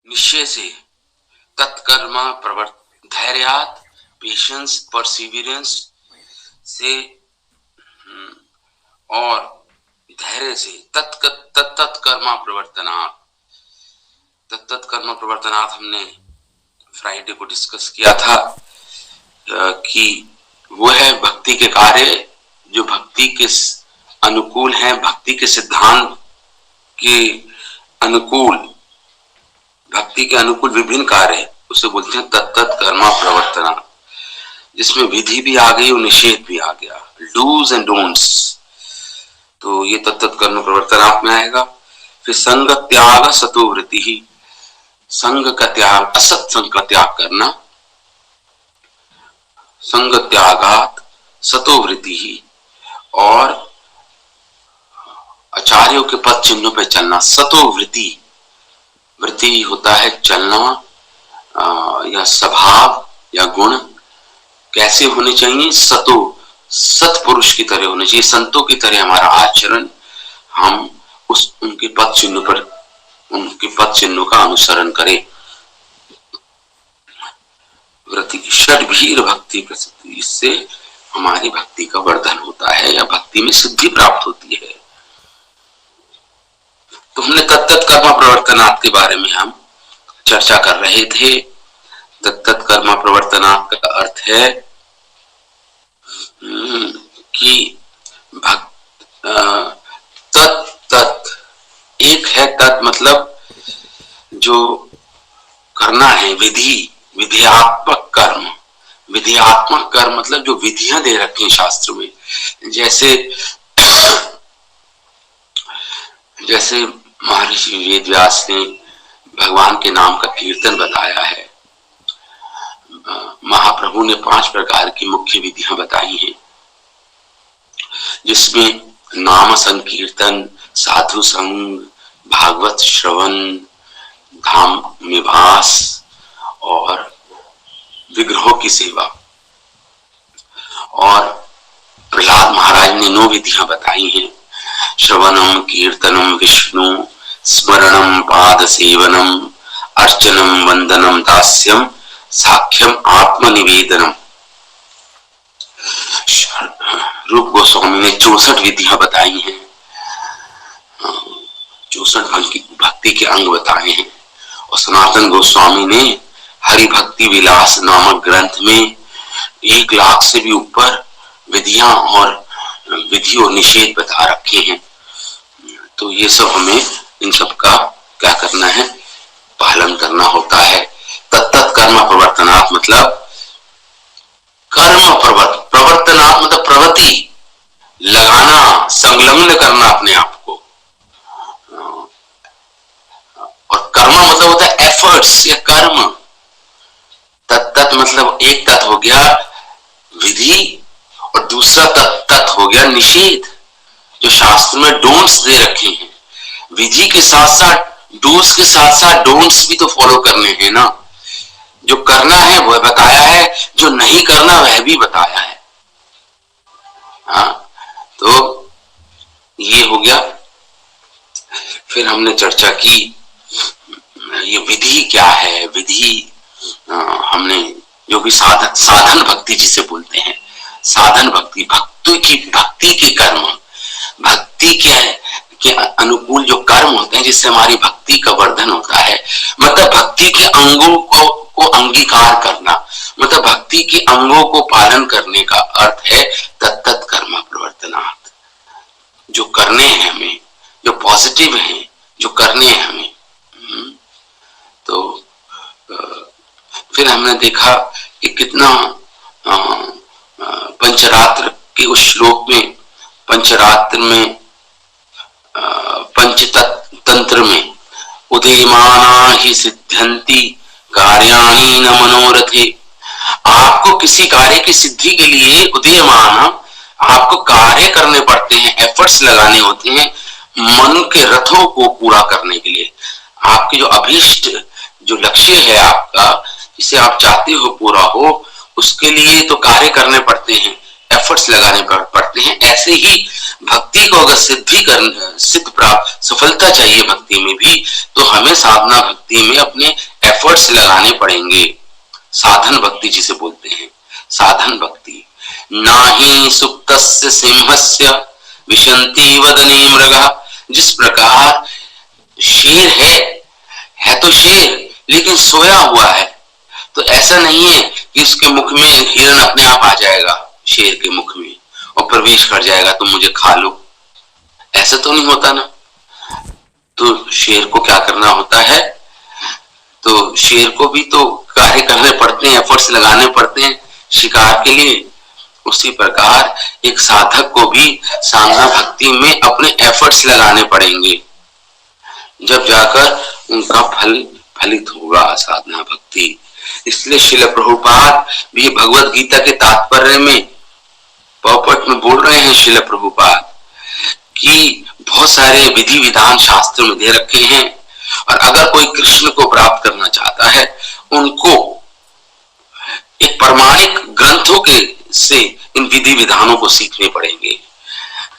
निश्चय से, तत्कर्म प्रवर्त धैर्यात, patience, Perseverance से और धैर्य से, तत्कर्म प्रवर्तनात्, तत्कर्म प्रवर्तनात् हमने फ्राइडे को डिस्कस किया था कि वो है भक्ति के कार्य जो भक्ति के अनुकूल हैं, भक्ति के सिद्धांत के अनुकूल, भक्ति के अनुकूल विभिन्न कार्य, उसे बोलते हैं तत्त कर्मा प्रवर्तना, जिसमें विधि भी आ गई और निषेध भी आ गया, डूज एंड डोंट्स। तो ये तत्त कर्म प्रवर्तनात् में आएगा। फिर संग त्याग सतोवृत्ति ही, संग का त्याग, असत संग का त्याग करना, संग त्यागात सतोवृत्ति ही, और आचार्यों के पद चिन्हों पर चलना। सतोवृत्ति, वृत्ति होता है चलना या स्वभाव या गुण। कैसे होने चाहिए? सतो, सत्पुरुष की तरह होने चाहिए, संतों की तरह हमारा आचरण, हम उनके पद चिन्हों पर, उनके पद चिन्हों का अनुसरण करें। वृत्ति षड्भीर भक्ति प्रसिद्धि, इससे हमारी भक्ति का वर्धन होता है या भक्ति में सिद्धि प्राप्त होती है। तो हमने तत्त कर्म प्रवर्तनात् के बारे में हम चर्चा कर रहे थे। तत्त कर्म प्रवर्तनात् का अर्थ है कि तत्, एक है तत् मतलब जो करना है, विधि, विधियात्मक कर्म। विधियात्मक कर्म मतलब जो विधियां दे रखी हैं शास्त्र में, जैसे महर्षि वेदव्यास ने भगवान के नाम का कीर्तन बताया है, महाप्रभु ने 5 प्रकार की मुख्य विधियां बताई हैं, जिसमें नाम संकीर्तन, साधु संग, भागवत श्रवण, धाम में वास और विग्रहों की सेवा। और प्रहलाद महाराज ने 9 विधियां बताई हैं, श्रवणम कीर्तनम विष्णु, स्मरणम पाद सेवनम, अर्चनम वंदनम दास्यम, साख्यम आत्मनिवेदनम। रूप गोस्वामी ने 64 विधियां बताई हैं, 64 भक्ति के अंग बताए हैं। और सनातन गोस्वामी ने हरि भक्ति विलास नामक ग्रंथ में 1 लाख से भी ऊपर विधियां और विधि और निषेध बता रखे हैं। तो ये सब हमें इन सब का क्या करना है? पालन करना होता है। तत्त कर्म प्रवर्तनात् मतलब कर्म प्रवर्तनात् मतलब प्रवृत्ति, लगाना, संलग्न करना अपने आप को। और कर्म मतलब होता है एफर्ट्स या कर्म। तत्त मतलब एक तत् हो गया विधि और दूसरा तत् हो गया निषेध, जो शास्त्र में डोंट्स दे रखे हैं। विधि के साथ साथ डूस के साथ साथ डोंट्स भी तो फॉलो करने हैं ना। जो करना है वह बताया है, जो नहीं करना वह भी बताया है। हाँ, तो ये हो गया। फिर हमने चर्चा की ये विधि क्या है। विधि हमने जो भी साधन भक्ति जिसे बोलते हैं, साधन भक्ति, भक्ति के कर्म, भक्ति के अनुकूल जो कर्म होते हैं जिससे हमारी भक्ति का वर्धन होता है। मतलब भक्ति के अंगों को अंगीकार करना, मतलब भक्ति के अंगों को पालन करने का अर्थ है तत्त कर्म प्रवर्तनात्। जो करने हैं हमें, जो पॉजिटिव हैं, जो करने हैं हमें। तो फिर हमने देखा कि कितना पंचरात्र के उस श्लोक में, पंचरात्र में पंचतंत्र में उदीयमाना ही सिद्ध्यन्ति कार्याणि न मनोरथे। आपको किसी कार्य की सिद्धि के लिए उदीयमान, आपको कार्य करने पड़ते हैं, एफर्ट्स लगाने होते हैं मन के रथों को पूरा करने के लिए। आपके जो अभीष्ट, जो लक्ष्य है आपका, जिसे आप चाहते हो पूरा हो, उसके लिए तो कार्य करने पड़ते हैं, एफर्ट्स लगाने पड़ते हैं। ऐसे ही भक्ति को अगर सिद्ध प्राप्त सफलता चाहिए भक्ति में भी, तो हमें साधना भक्ति में अपने एफर्ट्स लगाने पड़ेंगे। साधन भक्ति जिसे बोलते हैं, साधन भक्ति। नाही सुप्तस्य सिंहस्य विशन्ति वदने मृगः। जिस प्रकार शेर है तो शेर, लेकिन सोया हुआ है, तो ऐसा नहीं है कि उसके मुख में हिरण अपने आप आ जाएगा शेर के मुख में और प्रवेश कर जाएगा तो मुझे खा लो, ऐसा तो नहीं होता ना। तो शेर को क्या करना होता है, तो शेर को भी तो कार्य करने पड़ते हैं, एफर्ट्स लगाने पड़ते हैं शिकार के लिए। उसी प्रकार एक साधक को भी साधना भक्ति में अपने एफर्ट्स लगाने पड़ेंगे, जब जाकर उनका फल फलित होगा साधना भक्ति। इसलिए श्रील प्रभुपाद भी भगवत गीता के तात्पर्य में पॉपट में बोल रहे हैं, श्रील प्रभुपाद कि बहुत सारे विधि विधान शास्त्रों में दे रखे हैं, और अगर कोई कृष्ण को प्राप्त करना चाहता है, उनको एक प्रमाणिक ग्रंथों के से इन विधि विधानों को सीखने पड़ेंगे,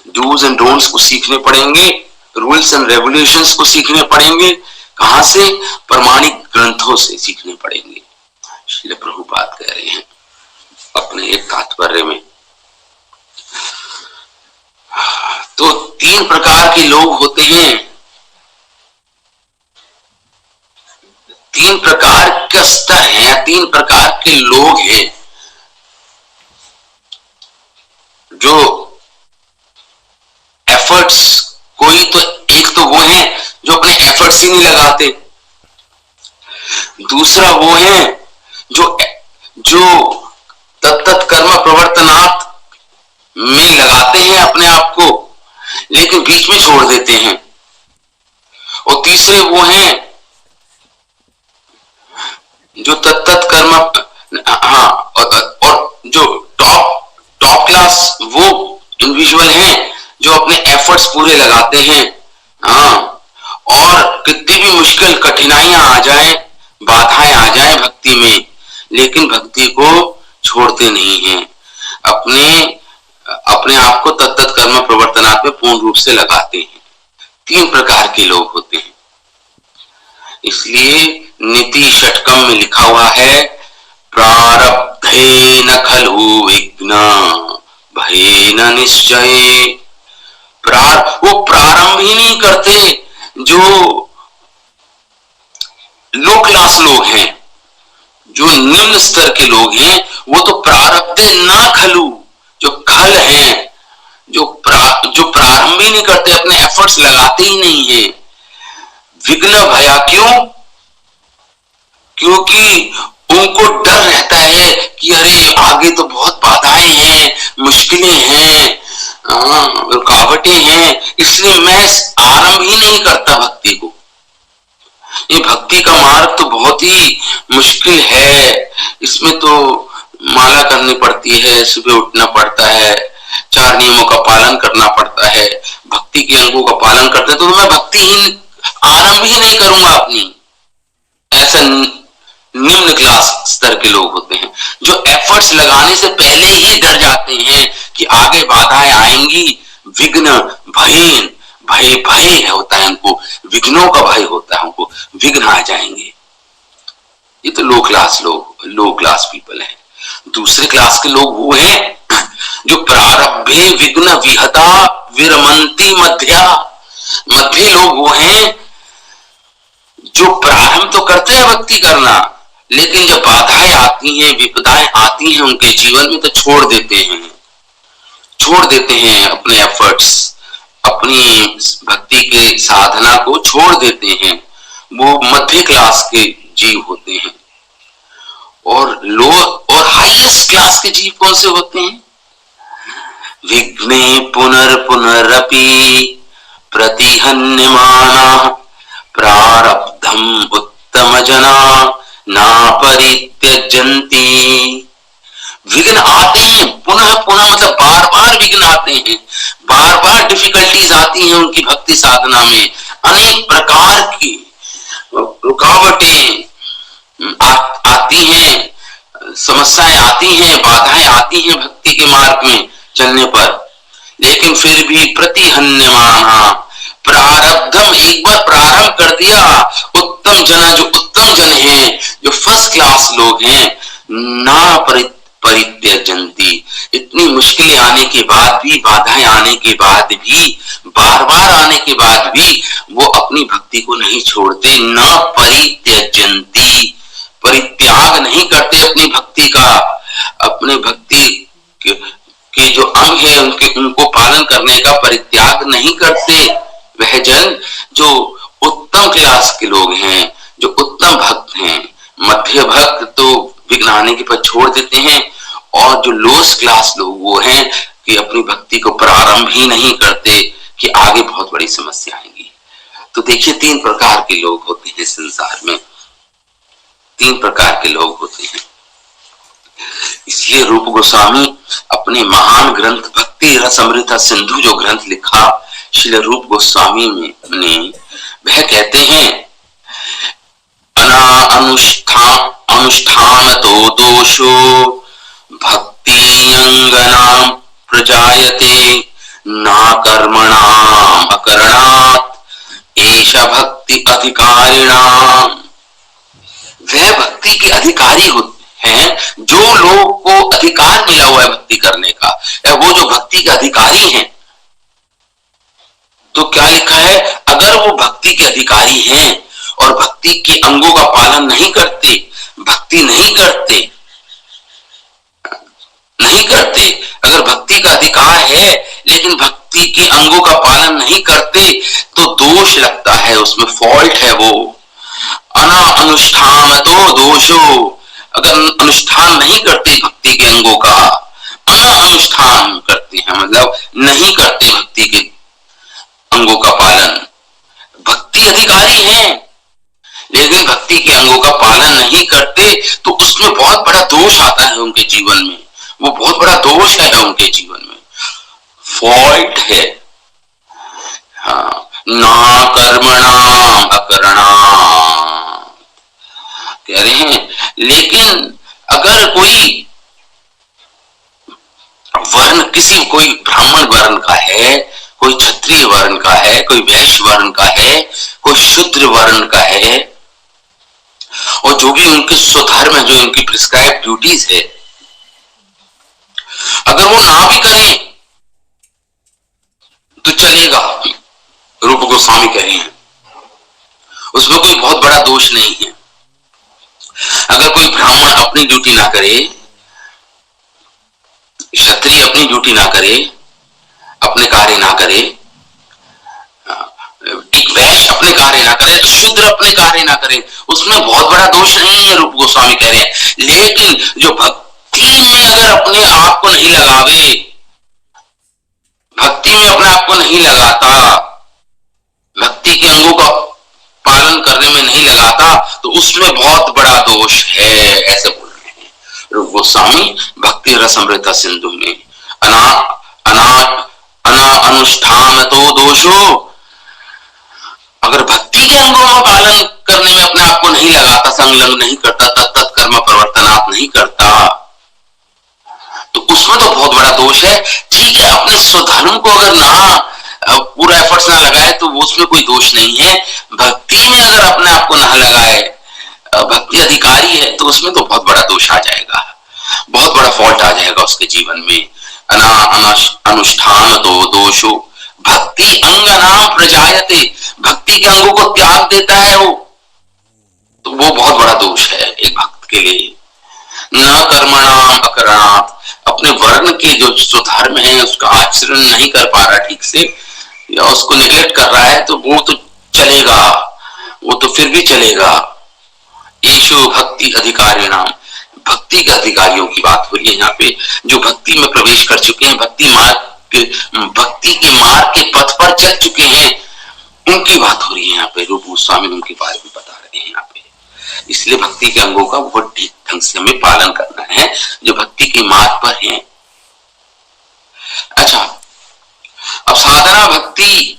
डूज एंड डोंट्स को सीखने पड़ेंगे, रूल्स एंड रेगुलेशंस को सीखने पड़ेंगे। कहां से? प्रमाणिक ग्रंथों से सीखने पड़ेंगे, श्रील प्रभुपाद कह रहे हैं अपने एक तात्पर्य में। तो तीन प्रकार के लोग होते हैं, तीन प्रकार का स्तर है, तीन प्रकार के लोग हैं जो एफर्ट्स, कोई तो एक तो वो है जो अपने एफर्ट्स ही नहीं लगाते, दूसरा वो है जो तत्त कर्म प्रवर्तनात् में लगाते हैं अपने आप को, लेकिन बीच में छोड़ देते हैं, और तीसरे वो हैं जो तत्त कर्म, हाँ, और जो टॉप क्लास वो इंडिविजुअल हैं जो अपने एफर्ट्स पूरे लगाते हैं। हाँ, और कितनी भी मुश्किल कठिनाइयां आ जाए, बाधाएं आ जाए भक्ति में, लेकिन भक्ति को छोड़ते नहीं हैं, अपने आप को तत्त कर्म प्रवर्तनात् में पूर्ण रूप से लगाते हैं। तीन प्रकार के लोग होते हैं। इसलिए नीति षटकम में लिखा हुआ है, प्रारब्धे न खलु विघ्न भयेन निश्चये। वो प्रारंभ ही नहीं करते, जो लो क्लास लोग हैं, जो निम्न स्तर के लोग हैं, वो तो प्रारब्धे ना खलु, जो खल हैं, जो प्रारंभ ही नहीं करते, अपने एफर्ट्स लगाते ही नहीं है। विघ्न भया, क्योंकि उनको डर रहता है कि अरे आगे तो बहुत बाधाएं हैं, मुश्किलें हैं, रुकावटें हैं, इसलिए मैं आरंभ ही नहीं करता भक्ति को। ये भक्ति का मार्ग तो बहुत ही मुश्किल है, इसमें तो माला करनी पड़ती है, सुबह उठना पड़ता है, 4 नियमों का पालन करना पड़ता है, भक्ति के अंगों का पालन करते हैं, तो मैं भक्ति ही आरंभ ही नहीं करूंगा अपनी। ऐसा निम्न क्लास स्तर के लोग होते हैं जो एफर्ट्स लगाने से पहले ही डर जाते हैं कि आगे बाधाएं आएंगी। विघ्न भयेन, भय होता है उनको, विघ्नों का भय होता है उनको, विघ्न आ जाएंगे। ये तो लो क्लास पीपल है। दूसरे क्लास के लोग वो हैं जो प्रारब्धे विघ्न विहता विरमंती मध्या। मध्य लोग वो हैं जो प्रारंभ तो करते हैं भक्ति करना, लेकिन जब बाधाएं आती हैं, विपदाएं आती हैं उनके जीवन में, तो छोड़ देते हैं अपने एफर्ट्स, अपनी भक्ति के साधना को छोड़ देते हैं। वो मध्य क्लास के जीव होते हैं। और हाईएस्ट क्लास के जीव कौन से होते हैं? विघ्ने पुनरपि प्रतिहन्यमाना प्रारब्धम उत्तम जना ना परित्यजन्ति। विघ्न आते हैं पुनः मतलब बार बार विघ्न आते हैं, बार बार डिफिकल्टीज आती हैं उनकी भक्ति साधना में, अनेक प्रकार की रुकावटें आती हैं, समस्याएं आती हैं, बाधाएं आती हैं भक्ति के मार्ग में चलने पर, लेकिन फिर भी प्रतिहन्यमाना, प्रारब्धम, एक बार प्रारंभ कर दिया, उत्तम जना, जो उत्तम जन हैं, जो फर्स्ट क्लास लोग हैं, ना परित्यजंती, इतनी मुश्किलें आने के बाद भी, बाधाएं आने के बाद भी, बार बार आने के बाद भी वो अपनी भक्ति को नहीं छोड़ते। न परित्यजंती, परित्याग नहीं करते अपनी भक्ति का, अपने भक्ति के जो अंग है उनको पालन करने का परित्याग नहीं करते। वह जन जो उत्तम क्लास के लोग हैं, जो उत्तम भक्त हैं, मध्य भक्त तो विघ्न आने के पर छोड़ देते हैं, और जो लोएस्ट क्लास लोग वो हैं कि अपनी भक्ति को प्रारंभ ही नहीं करते कि आगे बहुत बड़ी समस्या आएंगी। तो देखिए 3 प्रकार के लोग होते हैं संसार में, 3 प्रकार के लोग होते हैं। इसलिए रूप गोस्वामी अपने महान ग्रंथ भक्ति रसअमृत सिंधु जो ग्रंथ लिखा श्री रूप गोस्वामी ने वह कहते हैं, अनुष्ठान तो दोषो भक्ति अंगनाम प्रजायते, ना कर्मणाम अकरणात् एषा भक्ति अधिकारिणाम। वह भक्ति के अधिकारी हैं जो लोग को अधिकार मिला हुआ है भक्ति करने का, वो जो भक्ति के अधिकारी हैं। तो क्या लिखा है, अगर वो भक्ति के अधिकारी हैं और भक्ति के अंगों का पालन नहीं करते, भक्ति नहीं करते, अगर भक्ति का अधिकार है लेकिन भक्ति के अंगों का पालन नहीं करते तो दोष लगता है, उसमें फॉल्ट है वो। अनुष्ठान तो दोषो, अगर अनुष्ठान नहीं करते भक्ति के अंगों का, अनुष्ठान करते हैं मतलब नहीं करते भक्ति के अंगों का पालन, भक्ति अधिकारी हैं लेकिन भक्ति के अंगों का पालन नहीं करते, तो उसमें बहुत बड़ा दोष आता है उनके जीवन में, वो बहुत बड़ा दोष है उनके जीवन में, फॉल्ट है। हाँ, ना कर्मणाम अकरणात् कह रहे हैं। लेकिन अगर कोई वर्ण, कोई ब्राह्मण वर्ण का है, कोई क्षत्रिय वर्ण का है, कोई वैश्य वर्ण का है, कोई शूद्र वर्ण का है, और जो भी उनके स्वधर्म है, जो उनकी प्रिस्क्राइब ड्यूटीज है, अगर वो ना भी करें तो चलेगा, रूप गोस्वामी कह रहे हैं, उसमें कोई बहुत बड़ा दोष नहीं है। अगर कोई ब्राह्मण अपनी ड्यूटी ना करे, क्षत्रिय अपनी ड्यूटी ना करे, अपने कार्य ना करे, एक वैश्य अपने कार्य ना करे, शूद्र अपने कार्य ना करे, उसमें बहुत बड़ा दोष नहीं है, रूप गोस्वामी कह रहे हैं। लेकिन जो भक्ति में अगर अपने आप को नहीं लगावे, भक्ति में अपने आप को नहीं लगाता, भक्ति के अंगों का पालन करने में नहीं लगाता, तो उसमें बहुत बड़ा दोष है, ऐसे बोल रहे हैं रूप गोस्वामी भक्ति रसअमृत सिंधु में। अनुष्ठान तो दोषो, अगर भक्ति के अंगों का पालन करने में अपने आप को नहीं लगाता, संलग्न नहीं करता, तत्त कर्म प्रवर्तनात् नहीं करता, तो उसमें तो बहुत बड़ा दोष है। ठीक है, अपने स्वधर्म को अगर ना पूरा एफर्ट्स ना लगाए तो उसमें कोई दोष नहीं है। भक्ति में अगर अपने आप को ना लगाए, भक्ति अधिकारी है, तो उसमें तो बहुत बड़ा दोष आ जाएगा, बहुत बड़ा फॉल्ट आ जाएगा उसके जीवन में। अनुष्ठान तो दोषो भक्ति अंग नाम प्रजायते, भक्ति के अंगों को त्याग देता है वो, तो वो बहुत बड़ा दोष है एक भक्त के लिए। न कर्मणाम अकरणात्, अपने वर्ण के जो स्वधर्म है उसका आचरण नहीं कर पा रहा ठीक से, या उसको निगलेक्ट कर रहा है, तो वो तो चलेगा, वो तो फिर भी चलेगा। येषु भक्ति अधिकारिणाम, भक्ति के अधिकारियों की बात हो रही है यहाँ पे, जो भक्ति में प्रवेश कर चुके हैं, भक्ति के मार्ग के पथ पर चल चुके हैं, उनकी बात हो रही है यहाँ पे। रूप गोस्वामी उनके बारे में बता रहे हैं यहाँ पे। इसलिए भक्ति के अंगों का बहुत ठीक ढंग से हमें पालन करना है, जो भक्ति के मार्ग पर हैं। अच्छा, अब साधना भक्ति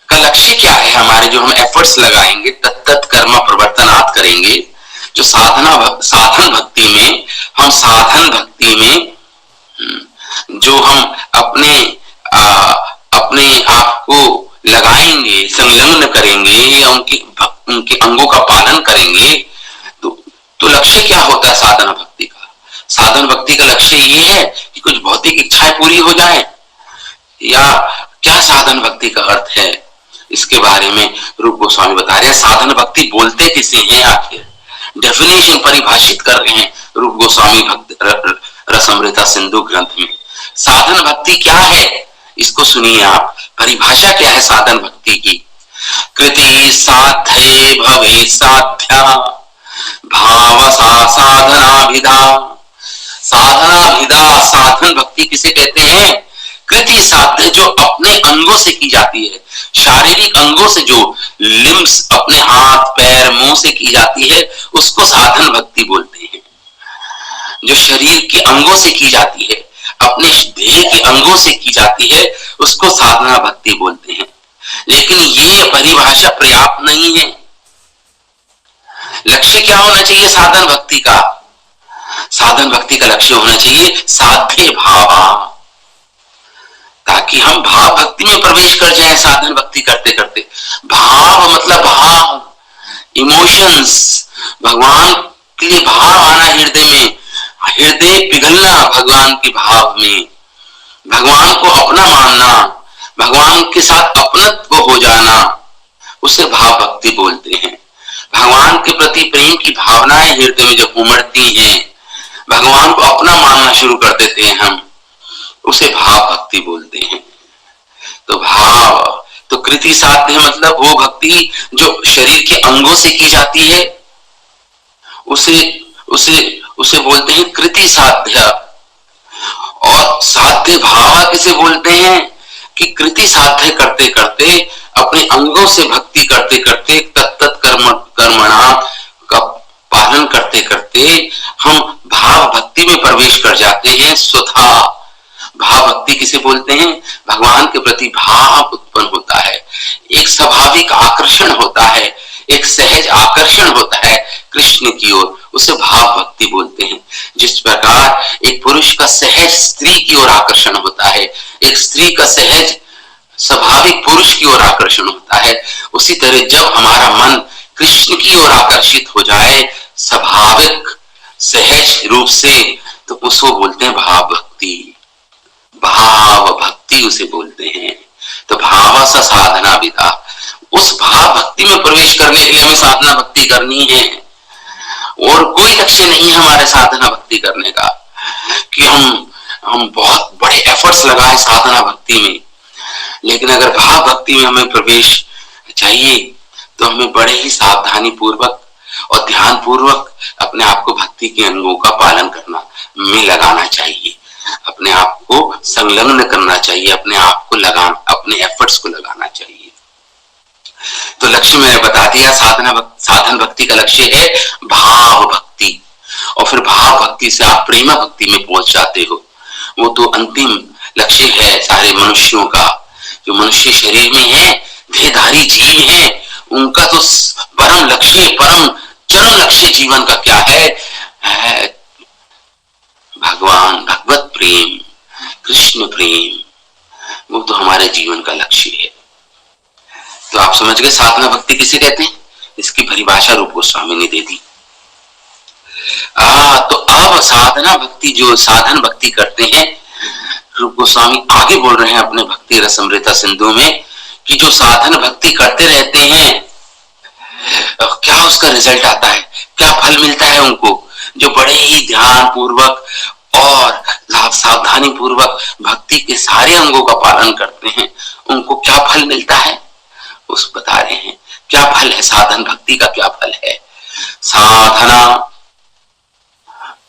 का लक्ष्य क्या है हमारे, जो हम एफर्ट्स लगाएंगे, तत्त कर्म प्रवर्तनात् करेंगे, जो साधन भक्ति में, हम साधन भक्ति में जो हम अपने के अंगों का पालन करेंगे तो लक्ष्य क्या होता है साधना भक्ति का? साधन भक्ति का लक्ष्य ये है कि कुछ भौतिक इच्छाएं पूरी हो जाए, या क्या साधन भक्ति का अर्थ है? इसके बारे में रूप गोस्वामी बता रहे हैं। साधन भक्ति बोलते किसे हैं आखिर? डेफिनेशन परिभाषित कर रहे हैं रूप गोस्वामी भक्त रसमृता सिंधु ग्रंथ में। साधन भक्ति क्या है इसको सुनिए आप। परिभाषा क्या है साधन भक्ति की? कृति साध्य भवे साध्या भाव सा साधनाभिधा। साधनाभिधा साधन भक्ति किसे कहते हैं? कृति साध्य जो अपने अंगों से की जाती है, शारीरिक अंगों से, जो लिम्स अपने हाथ पैर मुंह से की जाती है उसको साधन भक्ति बोलते हैं। जो शरीर के अंगों से की जाती है, अपने देह के अंगों से की जाती है उसको साधना भक्ति बोलते हैं। लेकिन ये परिभाषा पर्याप्त नहीं है। लक्ष्य क्या होना चाहिए साधन भक्ति का? साधन भक्ति का लक्ष्य होना चाहिए साध्य भाव, ताकि हम भाव भक्ति में प्रवेश कर जाएं साधन भक्ति करते करते। भाव मतलब भाव, इमोशंस, भगवान के लिए भाव आना हृदय में, हृदय पिघलना भगवान के भाव में, भगवान को अपना मानना, भगवान के साथ अपनत्व हो जाना, उसे भाव भक्ति बोलते हैं। भगवान के प्रति प्रेम की भावनाएं हृदय में जब उमड़ती हैं, भगवान को अपना मानना शुरू कर देते हैं हम, उसे भाव भक्ति बोलते हैं। तो भाव तो कृति साध्य मतलब वो भक्ति जो शरीर के अंगों से की जाती है, उसे उसे उसे बोलते हैं कृति साध्य। और साध्य भाव किसे बोलते हैं? कि कृति साध्य करते करते, अपने अंगों से भक्ति करते करते, तत्त कर्मणा का पालन करते करते हम भाव भक्ति में प्रवेश कर जाते हैं स्वतः। भाव भक्ति किसे बोलते हैं? भगवान के प्रति भाव उत्पन्न होता है, एक स्वाभाविक आकर्षण होता है, एक सहज आकर्षण होता है कृष्ण की ओर, उसे भाव भक्ति बोलते हैं। जिस प्रकार एक पुरुष का सहज स्त्री की ओर आकर्षण होता है, एक स्त्री का सहज स्वाभाविक पुरुष की ओर आकर्षण होता है, उसी तरह जब हमारा मन कृष्ण की ओर आकर्षित हो जाए स्वाभाविक सहज रूप से, तो उसको बोलते हैं भाव भक्ति। भाव भक्ति उसे बोलते हैं। तो भाव सा साधना विधा, उस भाव भक्ति में प्रवेश करने के लिए हमें साधना भक्ति करनी है। और कोई लक्ष्य नहीं है हमारे साधना भक्ति करने का कि हम बहुत बड़े एफर्ट्स लगाएं साधना भक्ति में। लेकिन अगर भाव भक्ति में हमें प्रवेश चाहिए तो हमें बड़े ही सावधानी पूर्वक और ध्यान पूर्वक अपने आप को भक्ति के अंगों का पालन करना में लगाना चाहिए, अपने आप को संलग्न करना चाहिए, अपने आप को अपने एफर्ट्स को लगाना चाहिए। तो लक्ष्य मैंने बता दिया, साधन भक्ति का लक्ष्य है भाव भक्ति। और फिर भाव भक्ति से आप प्रेम भक्ति में पहुंच जाते हो। वो तो अंतिम लक्ष्य है सारे मनुष्यों का। जो मनुष्य शरीर में है, देहधारी जीव है, उनका तो परम लक्ष्य, परम चरम लक्ष्य जीवन का क्या है? भगवान, भगवत प्रेम, कृष्ण प्रेम, वो तो हमारे जीवन का लक्ष्य है। तो आप समझ गए साधना भक्ति किसे कहते हैं? इसकी परिभाषा रूप गोस्वामी ने दे दी। तो अब साधना भक्ति, जो साधन भक्ति करते हैं, रूप गोस्वामी आगे बोल रहे हैं अपने भक्ति रसमृता सिंधु में कि जो साधन भक्ति करते रहते हैं, क्या उसका रिजल्ट आता है, क्या फल मिलता है उनको? जो बड़े ही ध्यान पूर्वक और सावधानी पूर्वक भक्ति के सारे अंगों का पालन करते हैं, उनको क्या फल मिलता है उस बता रहे हैं। क्या फल है साधन भक्ति का? क्या फल है? साधना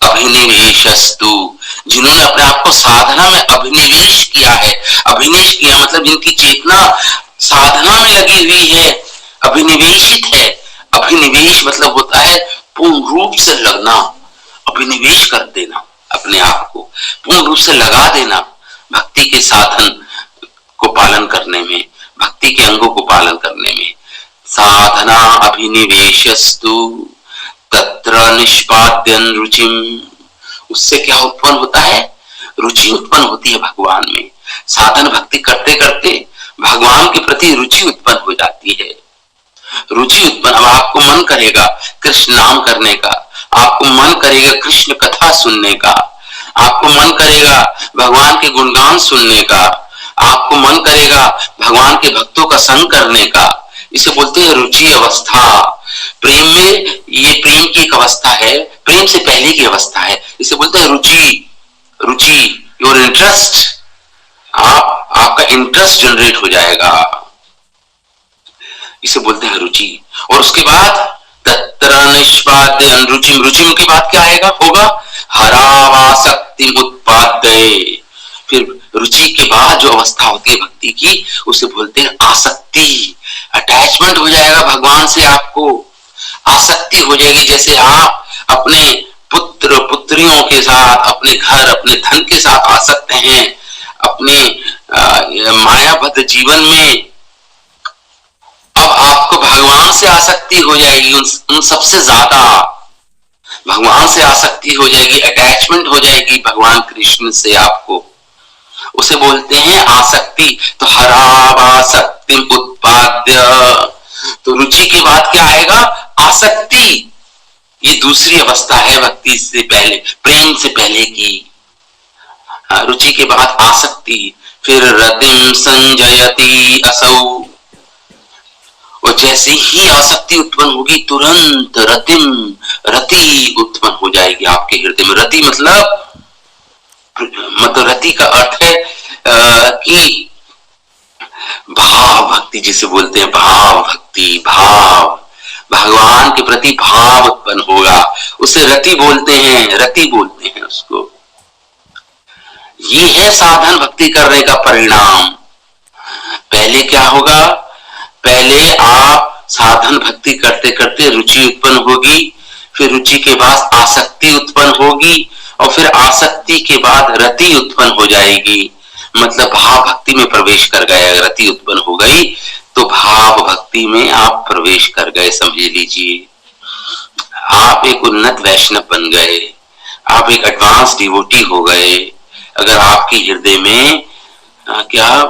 अभिनिवेशस्तु, जिन्होंने अपने आप को साधना में अभिनिवेश किया है। अभिनिवेश किया मतलब जिनकी चेतना साधना में लगी हुई है, अभिनिवेशित है। अभिनिवेश मतलब होता है पूर्ण रूप से लगना, अभिनिवेश कर देना, अपने आप को पूर्ण रूप से लगा देना भक्ति के साधन को पालन करने में, भक्ति के अंगों को पालन करने में। साधना अभिनिवेशस्तु तत्र निष्पाद्यन् रुचिम, उससे क्या उत्पन्न होता है? रुचि उत्पन्न होती है भगवान में। साधन भक्ति करते करते भगवान के प्रति रुचि उत्पन्न हो जाती है। रुचि उत्पन्न, अब आपको मन करेगा कृष्ण नाम करने का, आपको मन करेगा कृष्ण कथा सुनने का, आपको मन करेगा भगवान के गुणगान सुनने का, आपको मन करेगा भगवान के भक्तों का संग करने का। इसे बोलते हैं रुचि अवस्था। प्रेम में ये प्रेम की एक अवस्था है, प्रेम से पहले की अवस्था है, इसे बोलते हैं रुचि। रुचि योर इंटरेस्ट, आपका इंटरेस्ट जनरेट हो जाएगा, इसे बोलते हैं रुचि। और उसके बाद तत्र निष्पाद्य अनुरुचिम, रुचिम के बाद क्या आएगा होगा हरावासक्ति उत्पाद्य। फिर रुचि के बाद जो अवस्था होती है भक्ति की उसे बोलते हैं आसक्ति। अटैचमेंट हो जाएगा भगवान से, आपको आसक्ति हो जाएगी। जैसे आप अपने पुत्र पुत्रियों के साथ, अपने घर अपने धन के साथ आसक्त हैं, अपने मायाबद्ध जीवन में, अब आपको भगवान से आसक्ति हो जाएगी, उन सबसे ज्यादा भगवान से आसक्ति हो जाएगी, अटैचमेंट हो जाएगी भगवान कृष्ण से आपको, उसे बोलते हैं आसक्ति। तो हरावासक्ति उत्पाद्य, तो रुचि के बाद क्या आएगा आसक्ति। ये दूसरी अवस्था है भक्ति से पहले, प्रेम से पहले की। रुचि के बाद आसक्ति, फिर रतिम संजयति असौ, और जैसे ही आसक्ति उत्पन्न होगी तुरंत रति उत्पन्न हो जाएगी आपके हृदय में। रति मतलब रति का अर्थ है कि भाव भक्ति, जिसे बोलते हैं भाव भक्ति। भाव, भगवान के प्रति भाव उत्पन्न होगा, उसे रति बोलते हैं, रति बोलते हैं उसको। ये है साधन भक्ति करने का परिणाम। पहले क्या होगा, पहले आप साधन भक्ति करते करते रुचि उत्पन्न होगी, फिर रुचि के बाद आसक्ति उत्पन्न होगी, और फिर आसक्ति के बाद रति उत्पन्न हो जाएगी, मतलब भाव भक्ति में प्रवेश कर गए। रति उत्पन्न हो गई तो भाव भक्ति में आप प्रवेश कर गए, समझ लीजिए। आप एक उन्नत वैष्णव बन गए, आप एक एडवांस डिवोटी हो गए। अगर आपके हृदय में क्या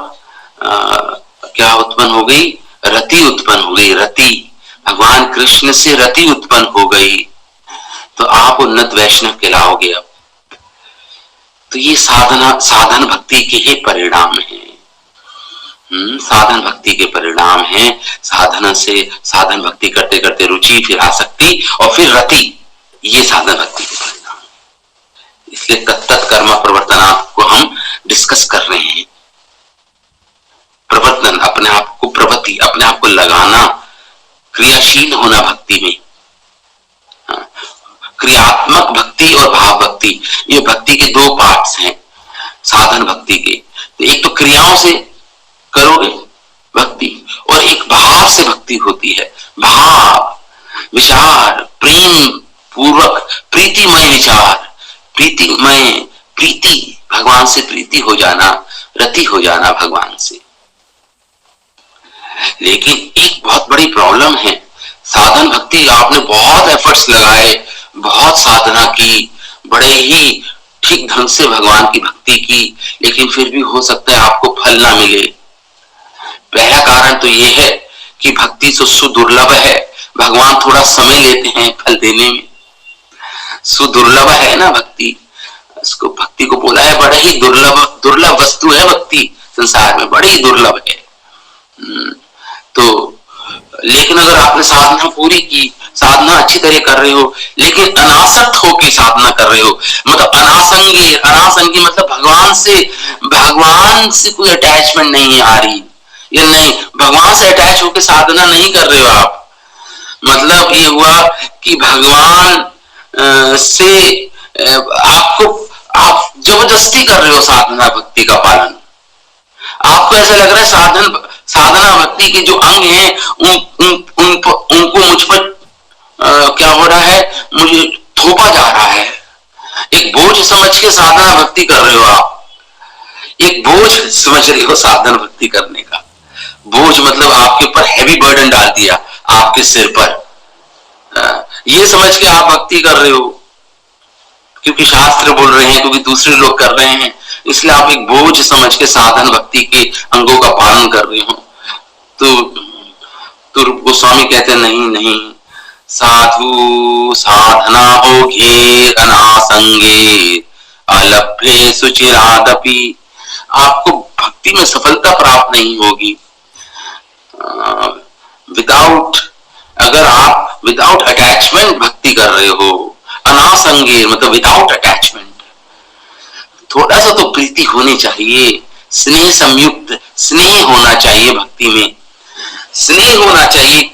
उत्पन्न हो गई, रति उत्पन्न हो गई, रति, भगवान कृष्ण से रति उत्पन्न हो गई, तो आप उन्नत वैष्णव कहलाओगे। अब तो ये साधन भक्ति के ही परिणाम है। साधन भक्ति के परिणाम है। साधना से, साधन भक्ति करते करते रुचि, फिर आसक्ति और फिर रति, ये साधन भक्ति के परिणाम। इसलिए तत्त कर्म प्रवर्तनात् को हम डिस्कस कर रहे हैं। प्रवर्तन, अपने आप को प्रवृत्ति, अपने आप को लगाना, क्रियाशील होना भक्ति में। क्रियात्मक भक्ति और भाव भक्ति, ये भक्ति के दो पार्ट्स हैं साधन भक्ति के। एक तो क्रियाओं से करोगे भक्ति, और एक भाव से भक्ति होती है। भाव, विचार, प्रेम पूर्वक, प्रीतिमय विचार, प्रीतिमय, प्रीति, भगवान से प्रीति हो जाना, रति हो जाना भगवान से। लेकिन एक बहुत बड़ी प्रॉब्लम है, साधन भक्ति आपने बहुत एफर्ट्स लगाए, बहुत साधना की, बड़े ही ठीक ढंग से भगवान की भक्ति की, लेकिन फिर भी हो सकता है आपको फल ना मिले। पहला कारण तो ये है कि भक्ति तो सुदुर्लभ है, भगवान थोड़ा समय लेते हैं फल देने में। सुदुर्लभ है ना भक्ति, उसको, भक्ति को बोला है बड़ा ही दुर्लभ वस्तु है भक्ति, संसार में बड़ी दुर्लभ है। तो लेकिन अगर आपने साधना पूरी की, साधना अच्छी तरह कर रहे हो, लेकिन अनासक्त होकर साधना कर रहे हो, मतलब अनासंगी मतलब भगवान से कोई अटैचमेंट नहीं आ रही, या नहीं भगवान से अटैच होकर साधना नहीं कर रहे हो आप, मतलब ये हुआ कि भगवान से आप जबरदस्ती कर रहे हो साधना भक्ति का पालन। आपको ऐसा लग रहा है साधना भक्ति के जो अंग हैं उनको मुझ पर क्या हो रहा है, मुझे थोपा जा रहा है। एक बोझ समझ के साधना भक्ति कर रहे हो आप, एक बोझ समझ रहे हो साधना भक्ति करने का। बोझ मतलब आपके ऊपर हैवी बर्डन डाल दिया आपके सिर पर, ये समझ के आप भक्ति कर रहे हो, क्योंकि शास्त्र बोल रहे हैं, क्योंकि दूसरे लोग कर रहे हैं, इसलिए आप एक बोझ समझ के साधन भक्ति के अंगों का पालन कर रहे हो। तो रूप गोस्वामी कहते नहीं नहीं, साधु साधना होगे अनासंगे अलभ्ये सुचिरादपि, आपको भक्ति में सफलता प्राप्त नहीं होगी विदाउट, अगर आप विदाउट अटैचमेंट भक्ति कर रहे हो, अनासंगे मतलब विदाउट अटैचमेंट, थोड़ा सा तो प्रीति होनी चाहिए, स्नेह संयुक्त स्नेह होना चाहिए, भक्ति में स्नेह होना चाहिए।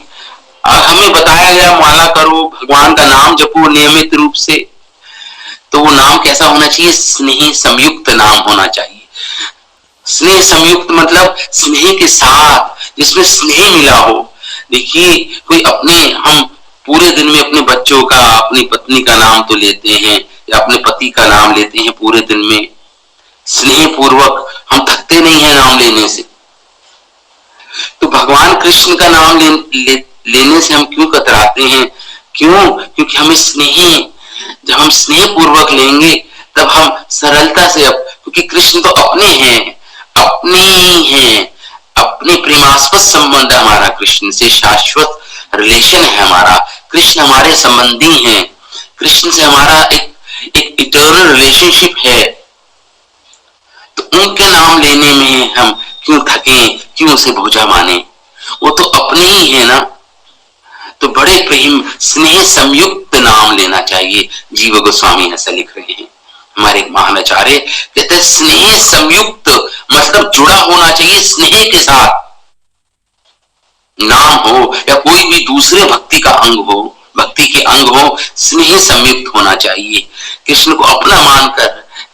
हमें बताया गया माला करो, भगवान का नाम जपो नियमित रूप से, तो वो नाम कैसा होना चाहिए, स्नेह संयुक्त नाम होना चाहिए। स्नेह संयुक्त मतलब स्नेह के साथ, जिसमें स्नेह मिला हो। देखिए कोई अपने, हम पूरे दिन में अपने बच्चों का, अपनी पत्नी का नाम तो लेते हैं या अपने पति का नाम लेते हैं पूरे दिन में, स्नेह पूर्वक, हम थकते नहीं है नाम लेने से। तो भगवान कृष्ण का नाम लेने से हम क्यों कतराते हैं, क्यों? क्योंकि हमें स्नेह, जब हम स्नेह पूर्वक लेंगे तब हम सरलता से, क्योंकि कृष्ण तो अपने हैं, अपने ही हैं, अपने प्रेमास्पद संबंध हमारा कृष्ण से, शाश्वत रिलेशन है हमारा, कृष्ण हमारे संबंधी हैं, कृष्ण से हमारा एक इटर्नल रिलेशनशिप है। तो उनके नाम लेने में हम क्यों थके, क्यों उसे बोझा माने, वो तो अपने ही है ना। तो बड़े प्रेम स्नेह संयुक्त नाम लेना चाहिए। जीव गोस्वामी ऐसा लिख रहे हैं, हमारे एक महानाचार्य कहते हैं स्नेह संयुक्त मतलब जुड़ा होना चाहिए स्नेह के साथ, नाम हो या कोई भी दूसरे भक्ति का अंग हो, भक्ति के अंग हो, स्नेह संयुक्त होना चाहिए। कृष्ण को अपना मानकर,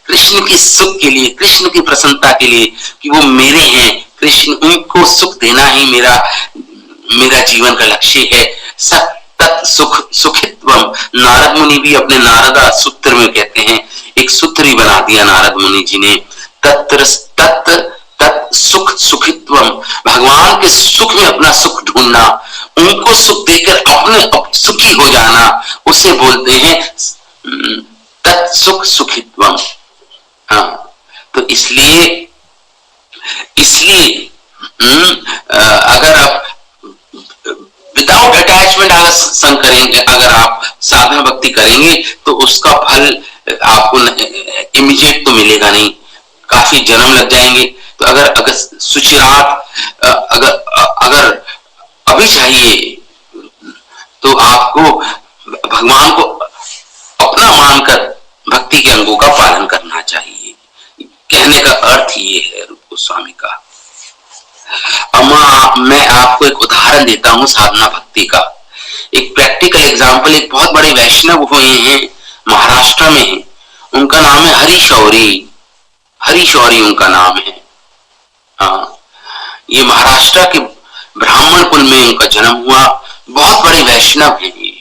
कृष्ण की सुख के लिए, कृष्ण की प्रसन्नता के लिए कि वो मेरे हैं, कृष्ण उनको सुख देना ही मेरा जीवन का लक्ष्य है। सतत सुख सुखित्वम, नारद मुनि भी अपने नारदा सूत्र में कहते हैं, एक सूत्र ही बना दिया नारद मुनि जी ने, तत्र तत् तत् सुख सुखित्वम, भगवान के सुख में अपना सुख ढूंढना, उनको सुख देकर अपने सुखी हो जाना, उसे बोलते हैं तत् सुख सुखित्वम। हाँ, तो इसलिए अगर आप विदाउट अटैचमेंट अगर संग करेंगे, अगर आप साधना भक्ति करेंगे तो उसका फल आपको इमीडिएट तो मिलेगा नहीं, काफी जन्म लग जाएंगे। तो अगर सुचिरात अगर अभी चाहिए तो आपको भगवान को अपना मानकर भक्ति के अंगों का पालन करना चाहिए। कहने का अर्थ ये है रूप गोस्वामी का। मैं आपको एक उदाहरण देता हूं साधना भक्ति का, एक प्रैक्टिकल एग्जांपल। एक बहुत बड़े वैष्णव हुए हैं, महाराष्ट्र में हैं, उनका नाम है हरिशौरी, हरिशौरी उनका नाम है। हाँ, ये महाराष्ट्र के ब्राह्मण कुल में उनका जन्म हुआ, बहुत बड़े वैष्णव हैं ये।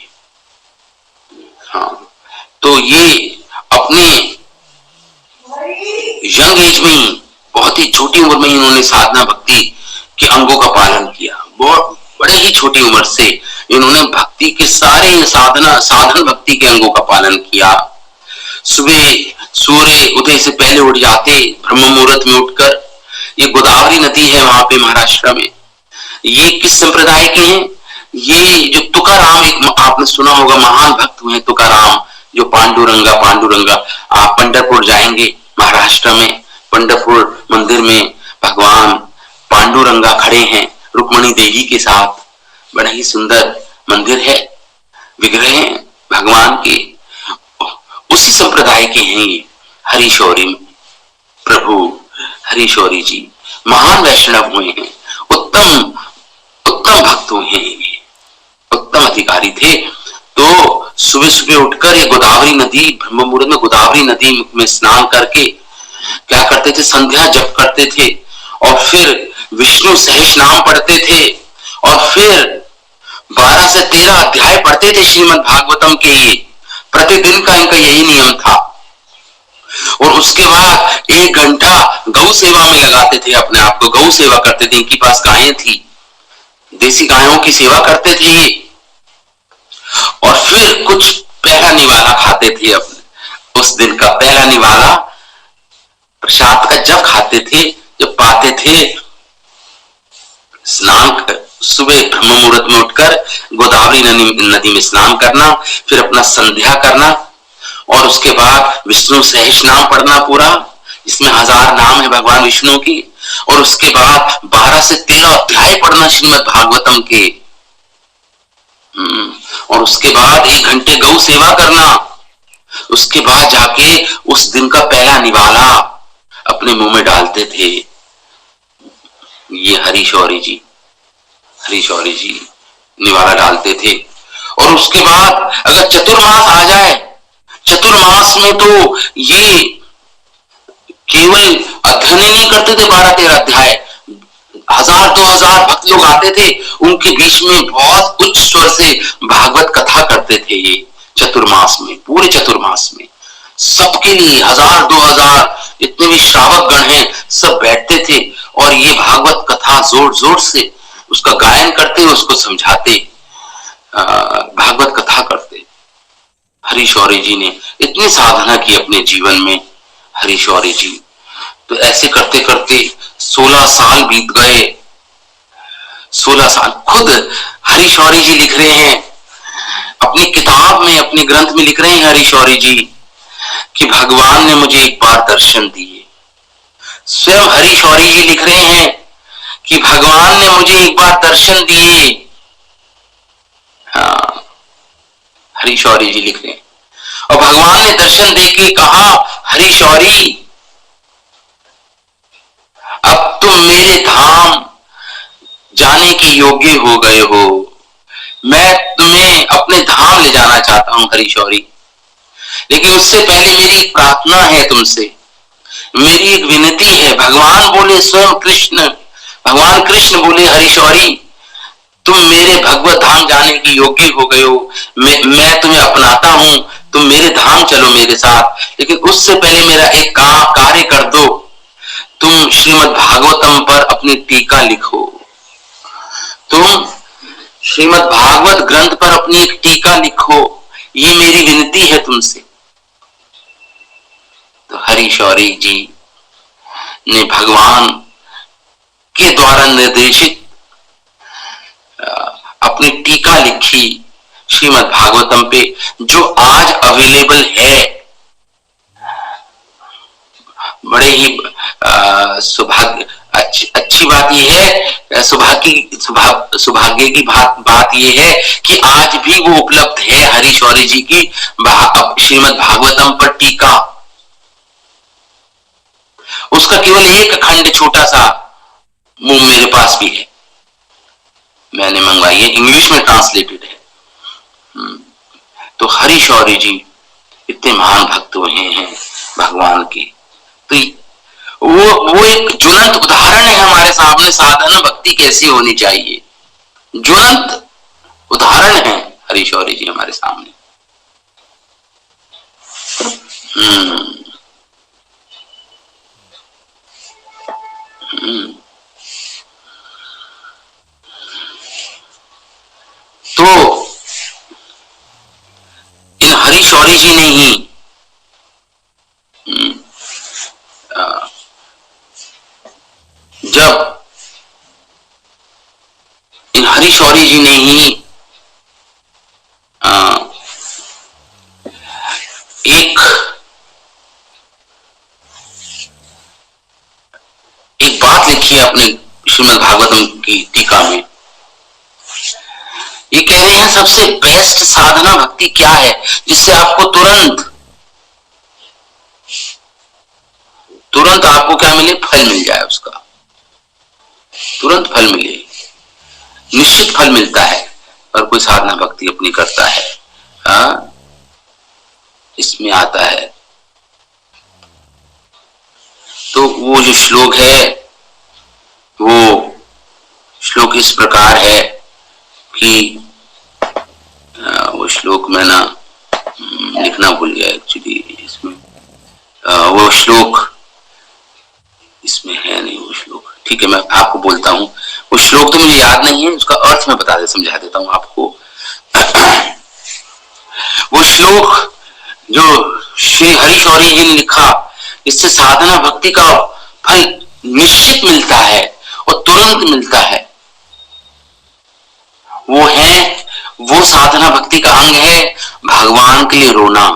हाँ, तो ये अपने यंग एज में ही, बहुत ही छोटी उम्र में ही इन्होंने साधना भक्ति के अंगों का पालन किया। बहुत बड़े ही छोटी उम्र से इन्होंने भक्ति के सारे साधन भक्ति के अंगों का पालन किया। सुबह सूर्य उदय से पहले उठ जाते, ब्रह्म मुहूर्त में उठकर, ये गोदावरी नदी है वहां पे महाराष्ट्र में। ये किस संप्रदाय के हैं? ये जो तुकाराम, एक आपने सुना होगा, महान भक्त हुए तुकाराम, जो पांडुरंगा। आप पंढरपुर जाएंगे महाराष्ट्र में, पंढरपुर मंदिर में भगवान पांडुरंगा खड़े हैं रुक्मणी देवी के साथ, बड़ा ही सुंदर मंदिर है, विग्रह हैं भगवान के। उसी संप्रदाय के हैं ये हरिशौरी प्रभु, हरिशौरी जी महान वैष्णव हुए हैं, उत्तम भक्त हुए हैं, ये उत्तम अधिकारी थे। तो सुबह सुबह उठकर ये गोदावरी नदी, ब्रह्म मुहूर्त में गोदावरी नदी में स्नान करके क्या करते थे, संध्या जप करते थे, और फिर विष्णु सहस्र नाम पढ़ते थे, और फिर 12 से 13 अध्याय पढ़ते थे श्रीमद् भागवतम के। ये प्रतिदिन का इनका यही नियम था। और उसके बाद 1 घंटा गौ सेवा में लगाते थे अपने आप को, गौ सेवा करते थे। इनके पास गायें थी, देसी गायों की सेवा करते थे ये। और फिर कुछ पहला निवाला खाते थे, अपने उस दिन का पहला निवाला प्रसाद का जब खाते थे, जब पाते थे, स्नान सुबह ब्रह्म मुहूर्त में उठकर गोदावरी नदी में स्नान करना, फिर अपना संध्या करना, और उसके बाद विष्णु सहस्र नाम पढ़ना पूरा, इसमें 1000 नाम है भगवान विष्णु की, और उसके बाद 12 से 13 अध्याय पढ़ना श्रीमद् भागवतम के, और उसके बाद 1 घंटे गौ सेवा करना। उसके बाद जाके उस दिन का पहला निवाला अपने मुंह में डालते थे ये हरीशौरी जी, हरीशौरी जी निवाला डालते थे। और उसके बाद अगर चतुर्मास आ जाए, चतुर्मास में तो ये केवल अध्ययन ही नहीं करते थे 12-13 अध्याय, 1000-2000 भक्त लोग आते थे, उनके बीच में बहुत उच्च स्वर से भागवत कथा करते थे। ये चतुर्मास में, पूरे चतुर्मास में सबके लिए 1000-2000 जितने भी श्रावक गण हैं सब बैठते थे, और ये भागवत कथा जोर जोर से उसका गायन करते, उसको समझाते, भागवत कथा करते। हरीशौरी जी ने इतनी साधना की अपने जीवन में, हरीशौरी जी तो ऐसे करते करते 16 साल बीत गए। 16 साल खुद हरीशौरी जी लिख रहे हैं अपनी किताब में, अपने ग्रंथ में लिख रहे हैं हरीशौरी जी कि भगवान ने मुझे एक बार दर्शन दिए। स्वयं हरीशौरी जी लिख रहे हैं कि भगवान ने मुझे एक बार दर्शन दिए। हाँ, हरीशौरी जी लिख रहे हैं, और भगवान ने दर्शन देके कहा, हरीशौरी अब तुम मेरे धाम जाने के योग्य हो गए हो, मैं तुम्हें अपने धाम ले जाना चाहता हूं हरीशौरी, लेकिन उससे पहले मेरी एक प्रार्थना है तुमसे, मेरी एक विनती है। भगवान बोले, स्वयं कृष्ण, भगवान कृष्ण बोले, हरीशौरी तुम मेरे भगवत धाम जाने की योग्य हो गए हो, मैं तुम्हें अपनाता हूं, तुम मेरे धाम चलो मेरे साथ, लेकिन उससे पहले मेरा एक कार्य कर दो, तुम श्रीमद् भागवतम पर अपनी टीका लिखो, तुम श्रीमद् भागवत ग्रंथ पर अपनी एक टीका लिखो, ये मेरी विनती है तुमसे। तो हरीशौरी जी ने भगवान के द्वारा निर्देशित अपनी टीका लिखी श्रीमद् भागवतम पे, जो आज अवेलेबल है। बड़े ही सौभाग्य, अच्छी बात यह है, सौभाग्य की बात यह है कि आज भी वो उपलब्ध है हरीशौरी जी की श्रीमद् भागवतम पर टीका। उसका केवल एक खंड छोटा सा मुंह मेरे पास भी है, मैंने मंगवाई है, इंग्लिश में ट्रांसलेटेड है। तो हरीशौरी जी इतने महान भक्त हुए हैं भगवान के, तो वो एक ज्वलंत उदाहरण है हमारे सामने, साधना भक्ति कैसी होनी चाहिए, ज्वलंत उदाहरण है हरीशौरी जी हमारे सामने। तो इन हरीशौरी जी ने ही जब इन हरीशौरी जी ने ही एक बात लिखी है अपने श्रीमद् भागवतम की टीका में, ये कह रहे हैं सबसे बेस्ट साधना भक्ति क्या है, जिससे आपको तुरंत आपको क्या मिले, फल मिल जाए, उसका तुरंत फल मिले, निश्चित फल मिलता है। और कोई साधना भक्ति अपनी करता है, इसमें आता है। तो वो जो श्लोक है, वो श्लोक इस प्रकार है कि वो श्लोक मैं ना लिखना भूल गया एक्चुअली, इसमें वो श्लोक इसमें है नहीं, वो श्लोक, ठीक है मैं आपको बोलता हूं, वो श्लोक तो मुझे याद नहीं है, उसका अर्थ मैं समझा देता हूं आपको। वो श्लोक जो श्री हरीशौरी जी ने लिखा, इससे साधना भक्ति का फल निश्चित मिलता है और तुरंत मिलता है। वो है, वो साधना भक्ति का अंग है भगवान के लिए रोना,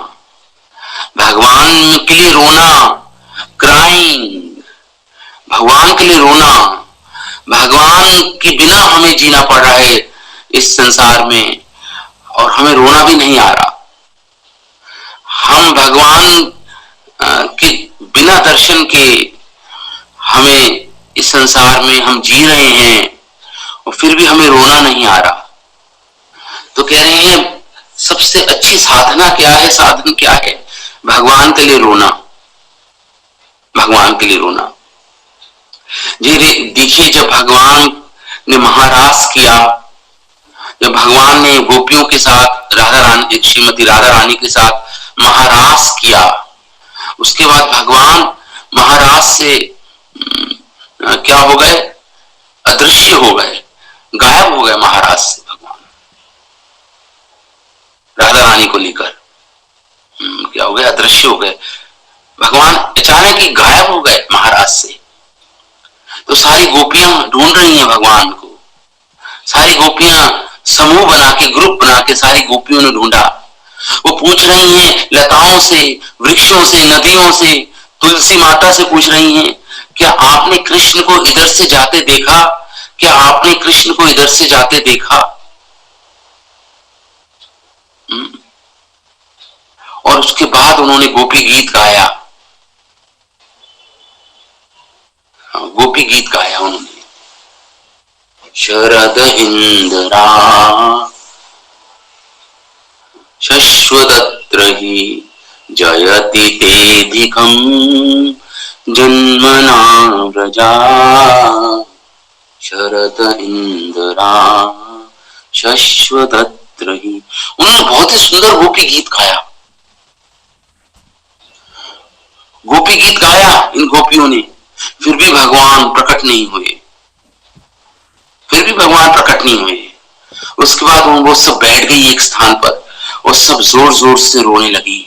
भगवान के लिए रोना, क्राइंग, भगवान के लिए रोना। भगवान के बिना हमें जीना पड़ रहा है इस संसार में और हमें रोना भी नहीं आ रहा। हम भगवान के बिना दर्शन के हमें इस संसार में हम जी रहे हैं और फिर भी हमें रोना नहीं आ रहा। तो कह रहे हैं सबसे अच्छी साधना क्या है, साधन क्या है? भगवान के लिए रोना, भगवान के लिए रोना। देखिए जब भगवान ने महारास किया, जब भगवान ने गोपियों के साथ राधा रानी, श्रीमती राधा रानी के साथ महारास किया, उसके बाद भगवान महारास से क्या हो गए? अदृश्य हो गए, गायब हो गए महाराज से। भगवान राधा रानी को लेकर क्या हो गए? अदृश्य हो गए। भगवान अचानक ही गायब हो गए महाराज से। तो सारी गोपियां ढूंढ रही हैं भगवान को, सारी गोपियां समूह बना के, ग्रुप बना के सारी गोपियों ने ढूंढा। वो पूछ रही हैं लताओं से, वृक्षों से, नदियों से, तुलसी माता से पूछ रही हैं, क्या आपने कृष्ण को इधर से जाते देखा? क्या आपने कृष्ण को इधर से जाते देखा? और उसके बाद उन्होंने गोपी गीत गाया, गोपी गीत गाया उन्होंने। शरद इंद्रा शश्वतत्र हि जयति तेधिकं जन्मना व्रजा। शरद इंद्रा शश्वतत्र हि, उन्होंने बहुत ही सुंदर गोपी गीत गाया, गोपी गीत गाया इन गोपियों ने। फिर भी भगवान प्रकट नहीं हुए, फिर भी भगवान प्रकट नहीं हुए। उसके बाद वो सब बैठ गई एक स्थान पर और सब जोर जोर से रोने लगी,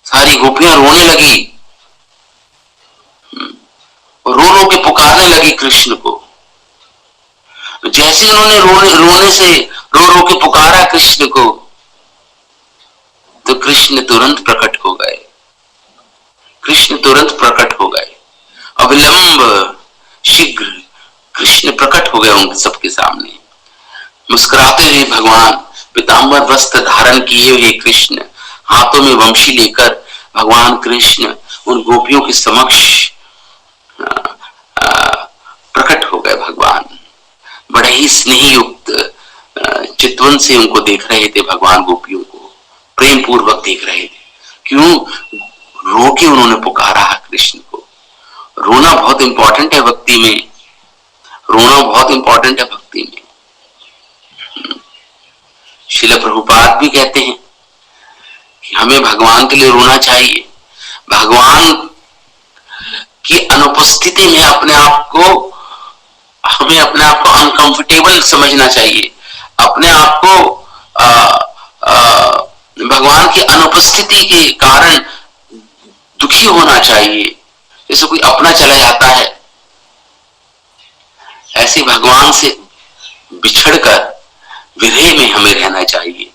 सारी गोपियां रोने लगी और रो रो के पुकारने लगी कृष्ण को। जैसे उन्होंने रोने से रो रो के पुकारा कृष्ण को, तो कृष्ण तुरंत प्रकट हो गए, कृष्ण तुरंत प्रकट हो गए। अविलंब शीघ्र कृष्ण प्रकट हो गए उन सबके सामने। मुस्कुराते हुए भगवान, पीतांबर वस्त्र धारण किए हुए कृष्ण, हाथों में वंशी लेकर भगवान कृष्ण उन गोपियों के समक्ष प्रकट हो गए। भगवान बड़े ही स्नेह युक्त चितवन से उनको देख रहे थे, भगवान गोपियों को प्रेम पूर्वक देख रहे थे। क्यों? रो के उन्होंने पुकारा कृष्ण को। रोना बहुत इंपॉर्टेंट है भक्ति में, रोना बहुत इंपॉर्टेंट है भक्ति में। श्रील प्रभुपाद भी कहते हैं कि हमें भगवान के लिए रोना चाहिए। भगवान की अनुपस्थिति में अपने आप को, हमें अपने आप को अनकंफर्टेबल समझना चाहिए, अपने आप को भगवान की अनुपस्थिति के कारण दुखी होना चाहिए। जैसे कोई अपना चला जाता है, ऐसे भगवान से बिछड़कर विरह में हमें रहना चाहिए,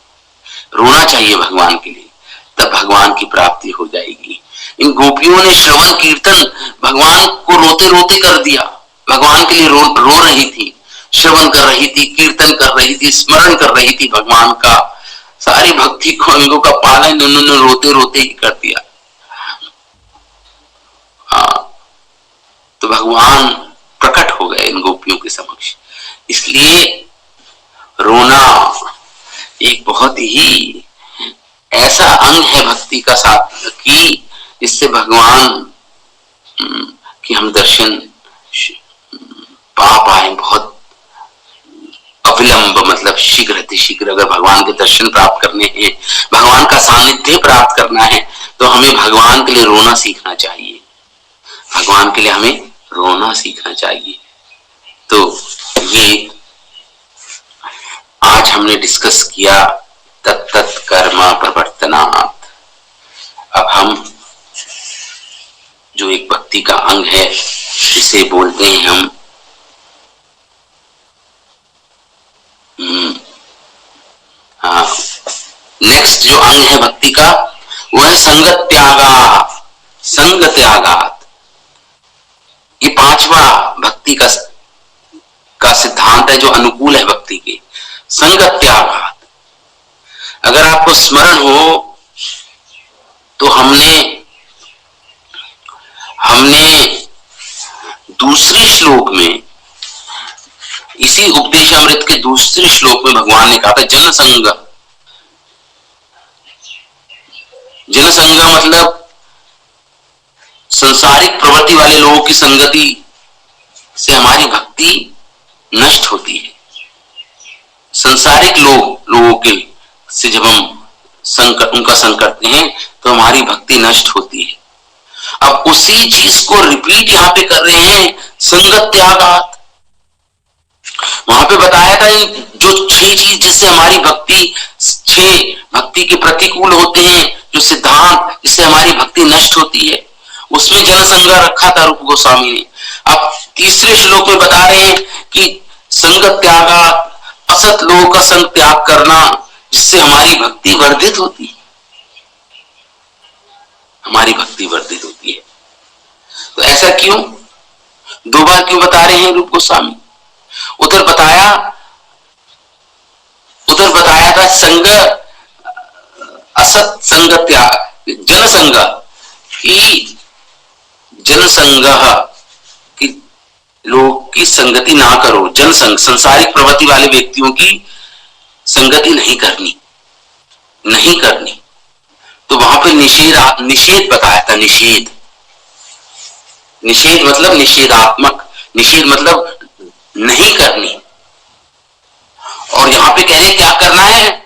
रोना चाहिए भगवान के लिए, तब भगवान की प्राप्ति हो जाएगी। इन गोपियों ने श्रवण कीर्तन भगवान को रोते रोते कर दिया, भगवान के लिए रो रही थी, श्रवण कर रही थी, कीर्तन कर रही थी, स्मरण कर रही थी भगवान का, सारी भक्ति को अंगों का पालन उन्होंने रोते रोते ही कर दिया। तो भगवान प्रकट हो गए इन गोपियों के समक्ष। इसलिए रोना एक बहुत ही ऐसा अंग है भक्ति का साथ कि इससे भगवान कि हम दर्शन पा पाए। बहुत अविलंब मतलब शीघ्र अतिशीघ्र अगर भगवान के दर्शन प्राप्त करने हैं, भगवान का सानिध्य प्राप्त करना है, तो हमें भगवान के लिए रोना सीखना चाहिए, भगवान के लिए हमें रोना सीखना चाहिए। तो ये आज हमने डिस्कस किया तत्त कर्म प्रवर्तनात्। अब हम जो एक भक्ति का अंग है, इसे बोलते हैं हम नेक्स्ट जो अंग है भक्ति का वो है संगत त्यागा, संग त्यागात। ये पांचवा भक्ति का सिद्धांत है जो अनुकूल है भक्ति के, संगत त्यागात। अगर आपको स्मरण हो तो हमने दूसरे श्लोक में, इसी उपदेशामृत के दूसरे श्लोक में भगवान ने कहा था जनसंग। जनसंग मतलब संसारिक प्रवृत्ति वाले लोगों की संगति से हमारी भक्ति नष्ट होती है। संसारिक लोगों के से जब हम उनका संग करते हैं तो हमारी भक्ति नष्ट होती है। अब उसी चीज को रिपीट यहां पे कर रहे हैं, संगत त्यागात। वहां पे बताया था जो 6 चीज जिससे हमारी भक्ति, 6 भक्ति के प्रतिकूल होते हैं, जो सिद्धांत जिससे हमारी भक्ति नष्ट होती है, उसमें जनसंग रखा था रूप गोस्वामी ने। अब तीसरे श्लोक में बता रहे हैं कि संगत त्यागात, असत लोगों का संग त्याग करना, जिससे हमारी भक्ति वर्धित होती है, हमारी भक्ति वर्धित होती है। तो ऐसा क्यों, 2 बार क्यों बता रहे हैं रूप गोस्वामी? उधर बताया था संग, असत संग त्याग, जनसंग की, जनसंग की लोग की संगति ना करो। जनसंग संसारिक प्रवृत्ति वाले व्यक्तियों की संगति नहीं करनी। तो वहां पे निषेध बताया था। निषेध मतलब निषेधात्मक, निषेध मतलब नहीं करनी। और यहां पे कह रहे क्या करना है?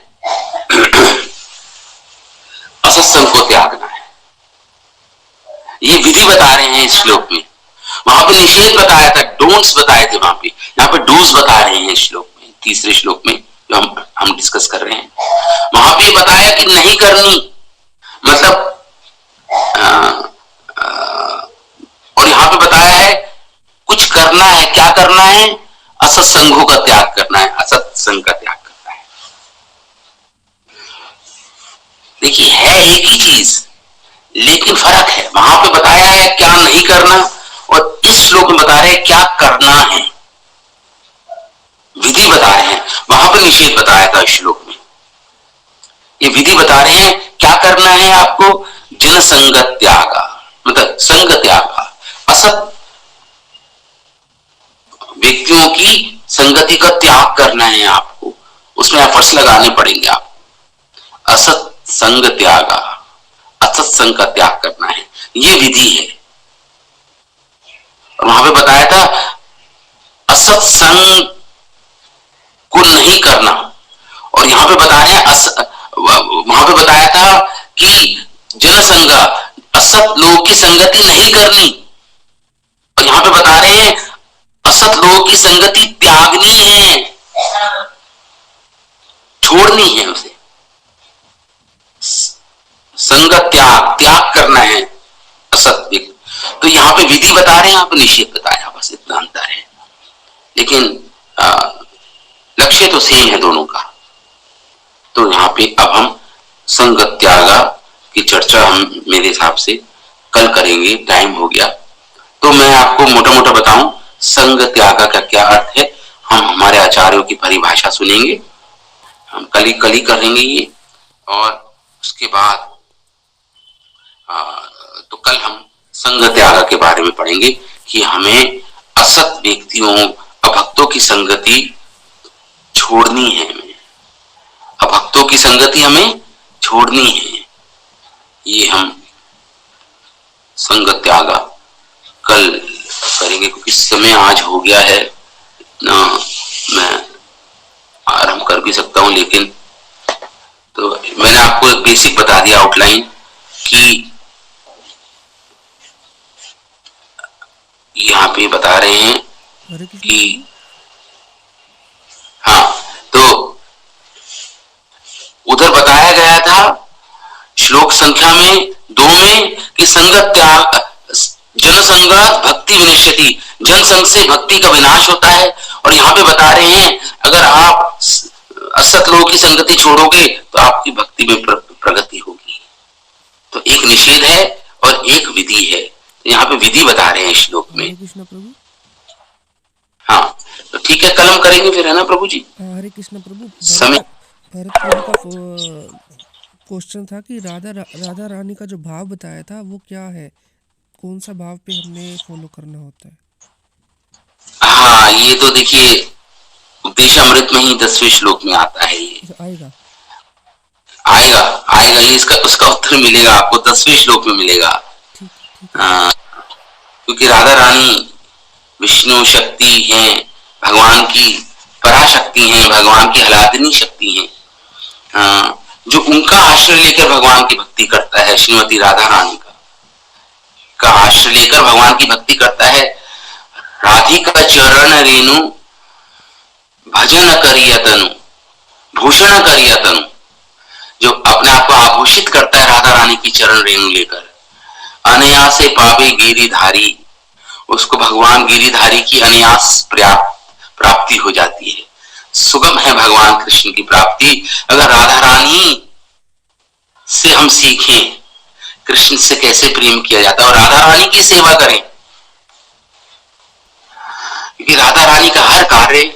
असत्संग को त्यागना है। ये विधि बता रहे हैं इस श्लोक में। वहां पे निषेध बताया था, डोंट्स बताए थे वहां पे, यहाँ पे डूज बता रहे हैं श्लोक में, तीसरे श्लोक में जो हम डिस्कस कर रहे हैं। वहां पे बताया कि नहीं करनी मतलब और यहां पे बताया है कुछ करना है। क्या करना है? असत्संगों का त्याग करना है, असत्संग का त्याग करना है। देखिए है एक ही चीज लेकिन फर्क है। वहां पे बताया है क्या नहीं करना और इस श्लोक में बता रहे हैं क्या करना है, विधि बता रहे हैं। वहां पे निषेध बताया था श्लोक में, ये विधि बता रहे हैं क्या करना है आपको। जनसंग त्यागा मतलब संग त्यागा, असत व्यक्तियों की संगति का त्याग करना है आपको, उसमें एफर्ट्स लगाने पड़ेंगे आपको। असत संग त्यागा, असत संग का त्याग करना है, ये विधि है। और वहां पे बताया था असत संग को नहीं करना, और यहां पे बता रहे हैं वहां पे बताया था कि जनसंग असत लोगों की संगति नहीं करनी, और यहां पे बता रहे हैं असत लोगों की संगति त्यागनी है, छोड़नी है उसे। संग त्याग करना है असत। तो यहां पे विधि बता रहे हैं, यहां पे निषेध बताया, बस इतना अंतर है। लेकिन लक्ष्य तो सेम है दोनों का। तो यहाँ पे अब हम संग त्यागा की चर्चा हम मेरे हिसाब से कल करेंगे, टाइम हो गया। तो मैं आपको मोटा मोटा बताऊं संग त्यागा का क्या अर्थ है। हम हमारे आचार्यों की परिभाषा सुनेंगे, हम कल ही करेंगे ये। और उसके बाद तो कल हम संग त्यागा के बारे में पढ़ेंगे कि हमें असत व्यक्तियों, अभक्तों की संगति छोड़नी है। हमें अभक्तों की संगति हमें छोड़नी है। ये हम संग त्यागा कल करेंगे, क्योंकि समय आज हो गया है ना, मैं आरंभ कर भी सकता हूं, लेकिन तो मैंने आपको एक बेसिक बता दिया आउटलाइन कि यहाँ पे बता रहे हैं कि हाँ, तो उधर बताया गया था श्लोक संख्या में 2 में कि संगत त्याग, जनसंग भक्ति विनश्यति, जनसंग से भक्ति का विनाश होता है। और यहाँ पे बता रहे हैं अगर आप असत लोगों की संगति छोड़ोगे तो आपकी भक्ति में प्रगति होगी। तो एक निषेध है और एक विधि है। तो यहाँ पे विधि बता रहे हैं श्लोक में। हरे कृष्ण प्रभु। हाँ तो ठीक है, कल हम करेंगे फिर, है ना प्रभु जी। हरे कृष्ण प्रभु। समय भरत प्रभु का क्वेश्चन था कि राधा रानी का जो भाव बताया था वो क्या है, कौन सा भाव पे हमने फॉलो करना होता है? हाँ ये तो देखिए उपदेशामृत में ही 10वें श्लोक में आता है। ये आएगा आएगा आएगा ये इसका उसका उत्तर मिलेगा आपको 10वें श्लोक में मिलेगा। ठीक है। क्योंकि राधा रानी विष्णु शक्ति हैं, भगवान की पराशक्ति हैं, भगवान की हलादिनी शक्ति हैं। जो उनका आश्रय लेकर भगवान की भक्ति करता है, श्रीमती राधा रानी का आश्रय लेकर भगवान की भक्ति करता है। राधिका चरण रेणु भजन करियतनु भूषण करियतनु, जो अपने आप को आभूषित करता है राधा रानी की चरण रेणु लेकर। अनया से पावे गिरिधारी, उसको भगवान गिरिधारी की अनायास प्राप्ति हो जाती है। सुगम है भगवान कृष्ण की प्राप्ति। अगर राधा रानी से हम सीखें कृष्ण से कैसे प्रेम किया जाता है और राधा रानी की सेवा करें, क्योंकि राधा रानी का हर कार्य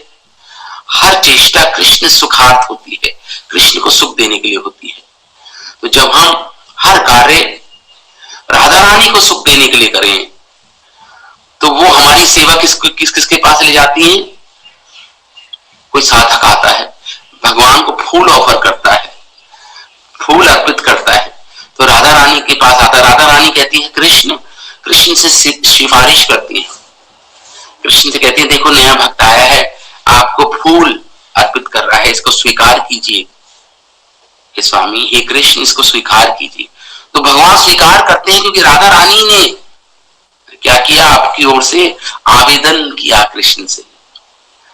हर चेष्टा कृष्ण सुखार्थ होती है, कृष्ण को सुख देने के लिए होती है। तो जब हम हर कार्य राधा रानी को सुख देने के लिए करें तो वो हमारी सेवा किसके पास ले जाती है? कोई साधक आता है, भगवान को फूल ऑफर करता है, फूल अर्पित करता है, तो राधा रानी के पास आता है। राधा रानी कहती है कृष्ण से सिफारिश करती है, कृष्ण से कहती है देखो नया भक्त आया है, आपको फूल अर्पित कर रहा है, इसको स्वीकार कीजिए हे स्वामी, हे कृष्ण इसको स्वीकार कीजिए। तो भगवान स्वीकार करते हैं क्योंकि राधा रानी ने क्या किया? आपकी ओर से आवेदन किया, कृष्ण से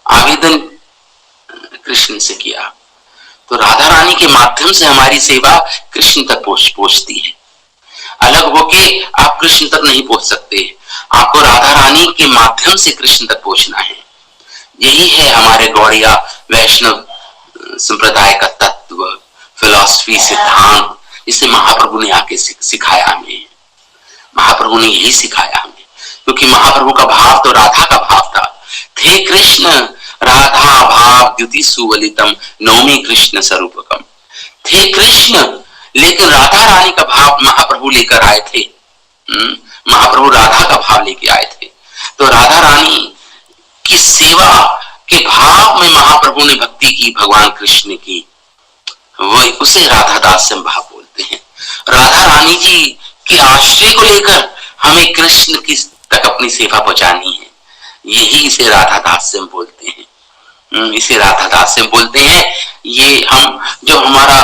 आवेदन कृष्ण से किया। तो राधा रानी के माध्यम से हमारी सेवा कृष्ण तक पहुंचती है। अलग होके आप कृष्ण तक नहीं पहुंच सकते, आपको राधा रानी के माध्यम से कृष्ण तक पहुंचना है। यही है हमारे गौड़िया वैष्णव संप्रदाय का तत्व, फिलॉसफी, सिद्धांत, जिसे महाप्रभु ने आके सिखाया हमें। महाप्रभु ने यही सिखाया हमें, क्योंकि महाप्रभु का भाव तो राधा का भाव था। थे कृष्ण राधा भाव द्युति सुवलितम नौमी कृष्ण स्वरूपकम। थे कृष्ण, लेकिन राधा रानी का भाव महाप्रभु लेकर आए थे। महाप्रभु राधा का भाव लेके आए थे। तो राधा रानी की सेवा के भाव में महाप्रभु ने भक्ति की, भगवान कृष्ण की, वही उसे राधा दास्यम भाव बोलते हैं। राधा रानी जी के आश्रय को लेकर हमें कृष्ण की तक अपनी सेवा पहुंचानी है, यही इसे राधा दास्यम बोलते हैं। इसे राधा दास्यम बोलते हैं। ये हम जब हमारा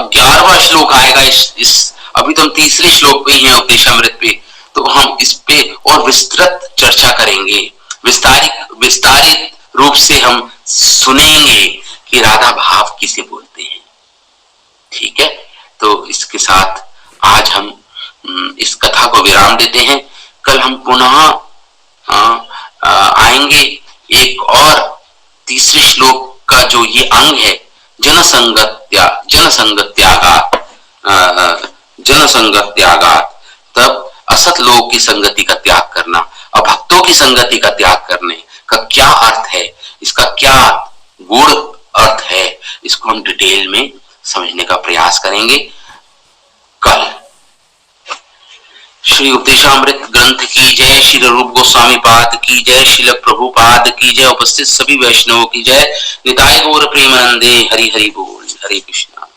11वां श्लोक आएगा, इस अभी तो हम 3रे श्लोक पे ही हैं उपदेशामृत पे, तो हम इस पे और विस्तृत चर्चा करेंगे, विस्तारित रूप से हम सुनेंगे कि राधा भाव किसे बोलते हैं। ठीक है, तो इसके साथ आज हम इस कथा को विराम देते हैं। कल हम पुनः आएंगे एक और 3रे श्लोक का जो ये अंग है, जनसंगत्यागात, तब असत लोगों की संगति का त्याग करना और भक्तों की संगति का त्याग करने का क्या अर्थ है, इसका क्या गूढ़ अर्थ है, इसको हम डिटेल में समझने का प्रयास करेंगे कल। श्री उपदेशामृत ग्रंथ की जय, श्री रूप गोस्वामी पाद की जय, श्रील प्रभुपाद की जय, उपस्थित सभी वैष्णवों की जय। निताय गौर प्रेमानंदे। हरि हरि बोल। हरे कृष्णा।